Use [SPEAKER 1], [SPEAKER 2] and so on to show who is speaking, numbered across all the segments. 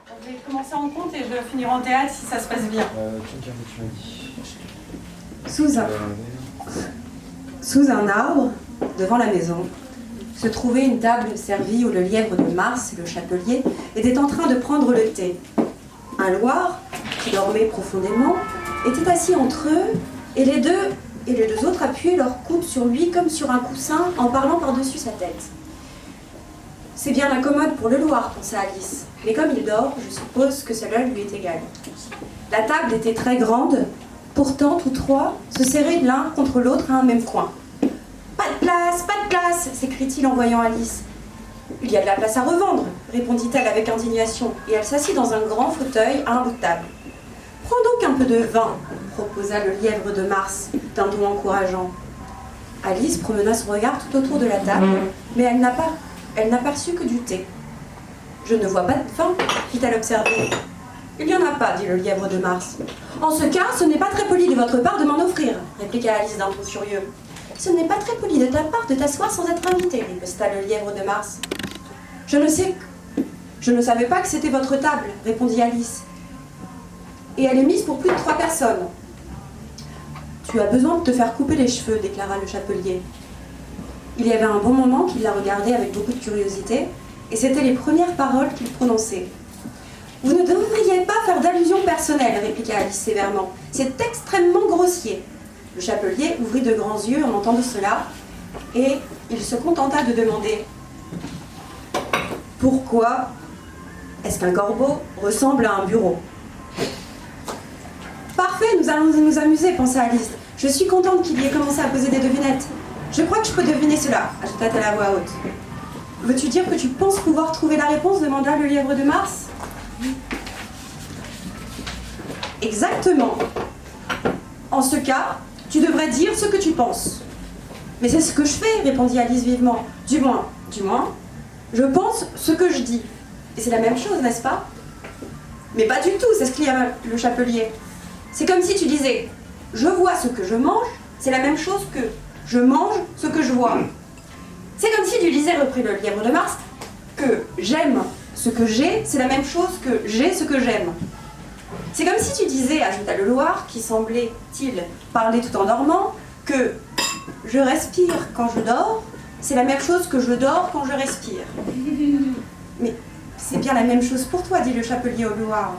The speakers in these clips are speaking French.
[SPEAKER 1] Je vais commencer en conte et je finirai en théâtre si ça se passe bien.
[SPEAKER 2] Tu m'as dit.
[SPEAKER 3] Sous un arbre, devant la maison, se trouvait une table servie où le lièvre de Mars, le chapelier, était en train de prendre le thé. Un loir, qui dormait profondément, était assis entre eux, et les deux autres appuyaient leur coude sur lui comme sur un coussin en parlant par-dessus sa tête. C'est bien incommode pour le Loir, pensa Alice, mais comme il dort, je suppose que cela lui est égal. La table était très grande, pourtant tous trois se serraient l'un contre l'autre à un même coin. Pas de place, s'écrie-t-il en voyant Alice. Il y a de la place à revendre, répondit-elle avec indignation, et elle s'assit dans un grand fauteuil à un bout de table. Prends donc un peu de vin, proposa le lièvre de Mars d'un ton encourageant. Alice promena son regard tout autour de la table, mais elle n'a perçu que du thé. Je ne vois pas de vin, fit-elle observer. Il n'y en a pas, dit le lièvre de Mars. En ce cas, ce n'est pas très poli de votre part de m'en offrir, répliqua Alice d'un ton furieux. Ce n'est pas très poli de ta part de t'asseoir sans être invité, riposta le lièvre de Mars. Je ne savais pas que c'était votre table, répondit Alice. Et elle est mise pour plus de 3 personnes. Tu as besoin de te faire couper les cheveux, déclara le chapelier. Il y avait un bon moment qu'il la regardait avec beaucoup de curiosité, et c'était les premières paroles qu'il prononçait. Vous ne devriez pas faire d'allusion personnelle, répliqua Alice sévèrement. C'est extrêmement grossier. Le chapelier ouvrit de grands yeux en entendant cela, et il se contenta de demander « Pourquoi est-ce qu'un corbeau ressemble à un bureau ?» Parfait, nous allons nous amuser, pensa Alice. Je suis contente qu'il y ait commencé à poser des devinettes. Je crois que je peux deviner cela, ajouta-t-elle à voix haute. Veux-tu dire que tu penses pouvoir trouver la réponse demanda le lièvre de Mars. Exactement. En ce cas, tu devrais dire ce que tu penses. Mais c'est ce que je fais, répondit Alice vivement. Du moins, je pense ce que je dis. Et c'est la même chose, n'est-ce pas? Mais pas du tout, s'exclama le chapelier. C'est comme si tu disais « Je vois ce que je mange », c'est la même chose que « Je mange ce que je vois ». C'est comme si tu disais, reprit le lièvre de Mars, que « J'aime ce que j'ai », c'est la même chose que « J'ai ce que j'aime ». C'est comme si tu disais, ajouta le Loir, qui semblait-il parler tout en dormant, que « Je respire quand je dors », c'est la même chose que « Je dors quand je respire ». Mais c'est bien la même chose pour toi, dit le chapelier au Loir.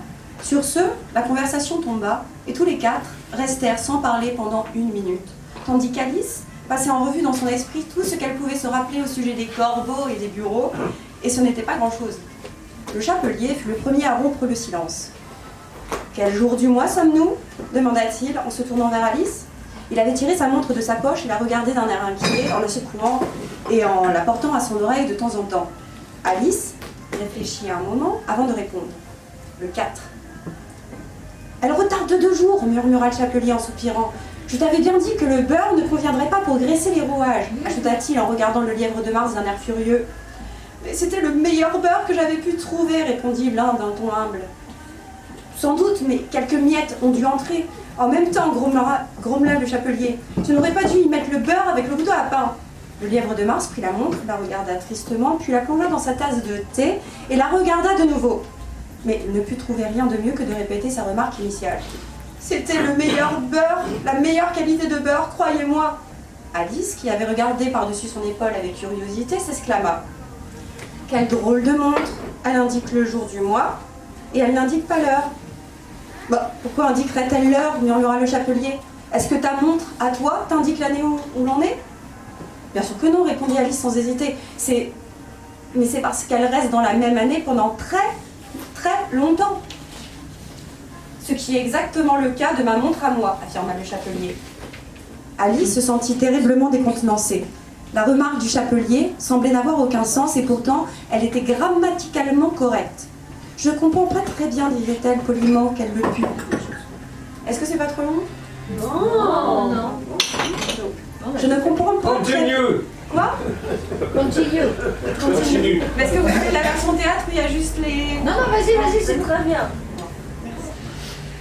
[SPEAKER 3] Sur ce, la conversation tomba, et tous les 4 restèrent sans parler pendant 1 minute, tandis qu'Alice passait en revue dans son esprit tout ce qu'elle pouvait se rappeler au sujet des corbeaux et des bureaux, et ce n'était pas grand-chose. Le chapelier fut le premier à rompre le silence. « Quel jour du mois sommes-nous » demanda-t-il en se tournant vers Alice. Il avait tiré sa montre de sa poche et la regardait d'un air inquiet en la secouant et en la portant à son oreille de temps en temps. Alice réfléchit un moment avant de répondre. Le 4. « Elle retarde de 2 jours, murmura le chapelier en soupirant. Je t'avais bien dit que le beurre ne conviendrait pas pour graisser les rouages, ajouta-t-il en regardant le lièvre de Mars d'un air furieux. Mais c'était le meilleur beurre que j'avais pu trouver, répondit l'un d'un ton humble. Sans doute, mais quelques miettes ont dû entrer. En même temps, grommela le chapelier. Tu n'aurais pas dû y mettre le beurre avec le couteau à pain. Le lièvre de Mars prit la montre, la regarda tristement, puis la plongea dans sa tasse de thé et la regarda de nouveau. Mais il ne put trouver rien de mieux que de répéter sa remarque initiale. C'était le meilleur beurre, la meilleure qualité de beurre, croyez-moi. Alice, qui avait regardé par-dessus son épaule avec curiosité, s'exclama. Quelle drôle de montre. Elle indique le jour du mois et elle n'indique pas l'heure. Bah, pourquoi indiquerait-elle l'heure murmura le chapelier. Est-ce que ta montre, à toi, t'indique l'année où l'on est? Bien sûr que non, répondit Alice sans hésiter. Mais c'est parce qu'elle reste dans la même année pendant très longtemps. Ce qui est exactement le cas de ma montre à moi, affirma le chapelier. Alice se sentit terriblement décontenancée. La remarque du chapelier semblait n'avoir aucun sens et pourtant elle était grammaticalement correcte. Je ne comprends pas très bien, disait-elle poliment qu'elle le put. Est-ce que c'est pas trop long?
[SPEAKER 4] Non.
[SPEAKER 3] Je ne comprends pas.
[SPEAKER 2] Continue.
[SPEAKER 3] Quoi?
[SPEAKER 4] Continue.
[SPEAKER 1] Parce que vous avez la version théâtre où il y a juste les...
[SPEAKER 4] Non, vas-y, c'est très bien.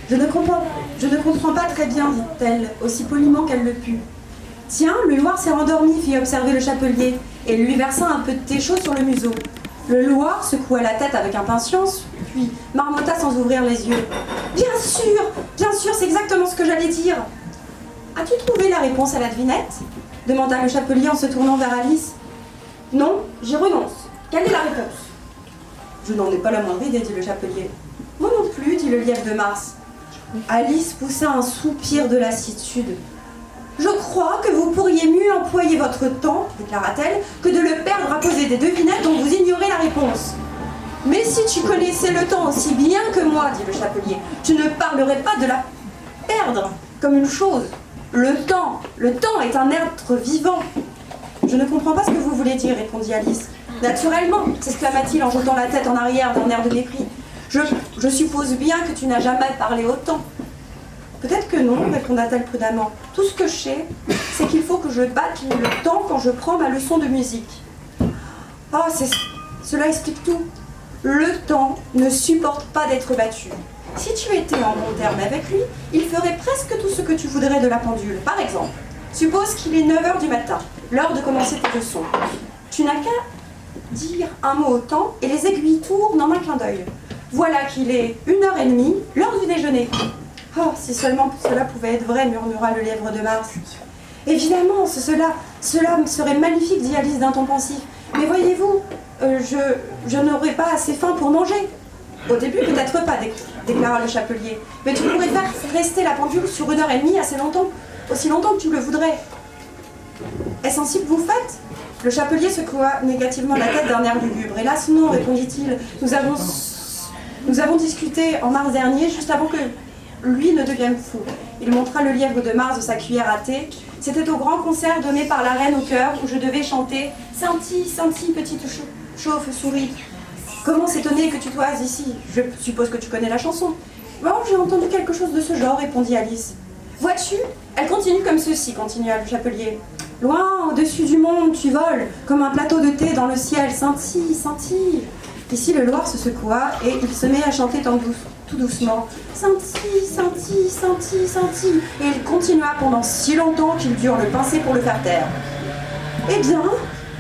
[SPEAKER 3] Je ne comprends pas très bien, dit-elle, aussi poliment qu'elle le put. Tiens, le Loir s'est rendormi, fit observer le chapelier, et lui versa un peu de thé chaud sur le museau. Le Loir secoua la tête avec impatience, puis marmotta sans ouvrir les yeux. Bien sûr, c'est exactement ce que j'allais dire. As-tu trouvé la réponse à la devinette demanda le chapelier en se tournant vers Alice. Non, j'y renonce. Quelle est la réponse? Je n'en ai pas la moindre idée, dit le chapelier. Moi non plus, dit le lièvre de Mars. Alice poussa un soupir de lassitude. Je crois que vous pourriez mieux employer votre temps, déclara-t-elle, que de le perdre à poser des devinettes dont vous ignorez la réponse. Mais si tu connaissais le temps aussi bien que moi, dit le chapelier, tu ne parlerais pas de la perdre comme une chose. Le temps est un être vivant. Je ne comprends pas ce que vous voulez dire, répondit Alice. Naturellement, s'exclama-t-il en jetant la tête en arrière d'un air de mépris. Je suppose bien que tu n'as jamais parlé autant. Peut-être que non, répondit-elle prudemment. Tout ce que je sais, c'est qu'il faut que je batte le temps quand je prends ma leçon de musique. Oh, cela explique tout. Le temps ne supporte pas d'être battu. Si tu étais en bon terme avec lui, il ferait presque tout ce que tu voudrais de la pendule. Par exemple, suppose qu'il est 9h du matin, l'heure de commencer tes leçons. Tu n'as qu'à dire un mot au temps et les aiguilles tournent en un clin d'œil. Voilà qu'il est 1h30, l'heure du déjeuner. Oh, si seulement cela pouvait être vrai, murmura le lièvre de Mars. Évidemment, cela serait magnifique, dit Alice d'un ton pensif. Mais voyez-vous, je n'aurai pas assez faim pour manger. Au début, peut-être pas, déclara le chapelier. Mais tu pourrais faire rester la pendule sur 1h30 assez longtemps, aussi longtemps que tu le voudrais. Est-ce ainsi que vous faites? Le chapelier secoua négativement la tête d'un air lugubre. Hélas, non, répondit-il. Nous avons discuté en mars dernier, juste avant que lui ne devienne fou. Il montra le lièvre de Mars de sa cuillère à thé. C'était au grand concert donné par la reine au chœur où je devais chanter « Scintille, scintille, petite chauve-souris ». Comment s'étonner que tu sois ici? Je suppose que tu connais la chanson. Bon, j'ai entendu quelque chose de ce genre, répondit Alice. Vois-tu, elle continue comme ceci, continua le chapelier. Loin, au-dessus du monde, tu voles, comme un plateau de thé dans le ciel, scintille, scintille. Ici, le Loir se secoua et il se mit à chanter tout doucement. Scintille, scintille, scintille, scintille. Et il continua pendant si longtemps qu'il dut le pincer pour le faire taire. Eh bien,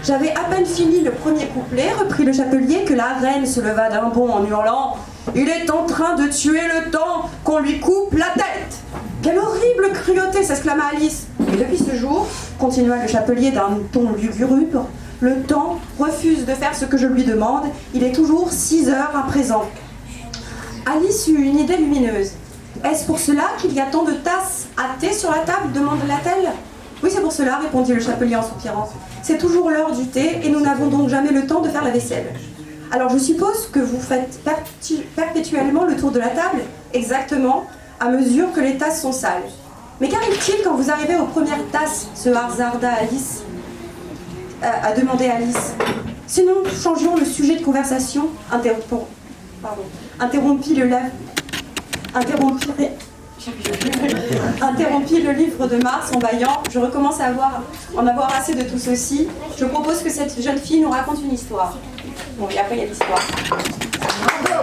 [SPEAKER 3] j'avais à peine fini le premier couplet, reprit le chapelier, que la reine se leva d'un bond en hurlant « Il est en train de tuer le temps, qu'on lui coupe la tête !» Quelle horrible cruauté, s'exclama Alice. Et depuis ce jour, continua le chapelier d'un ton lugubre, le temps refuse de faire ce que je lui demande, il est toujours 6 heures à présent. Alice eut une idée lumineuse. Est-ce pour cela qu'il y a tant de tasses à thé sur la table demanda-t-elle. Oui, c'est pour cela, répondit le chapelier en soupirant. C'est toujours l'heure du thé et nous n'avons donc jamais le temps de faire la vaisselle. Alors je suppose que vous faites perpétuellement le tour de la table, exactement, à mesure que les tasses sont sales. Mais qu'arrive-t-il quand vous arrivez aux premières tasses se hasarda Alice, a demandé Alice. Sinon, changeons le sujet de conversation, interrompit le livre de Mars en bâillant. Je recommence à en avoir assez de tout ceci. Je propose que cette jeune fille nous raconte une histoire. Bon, et après il y a l'histoire. Bravo.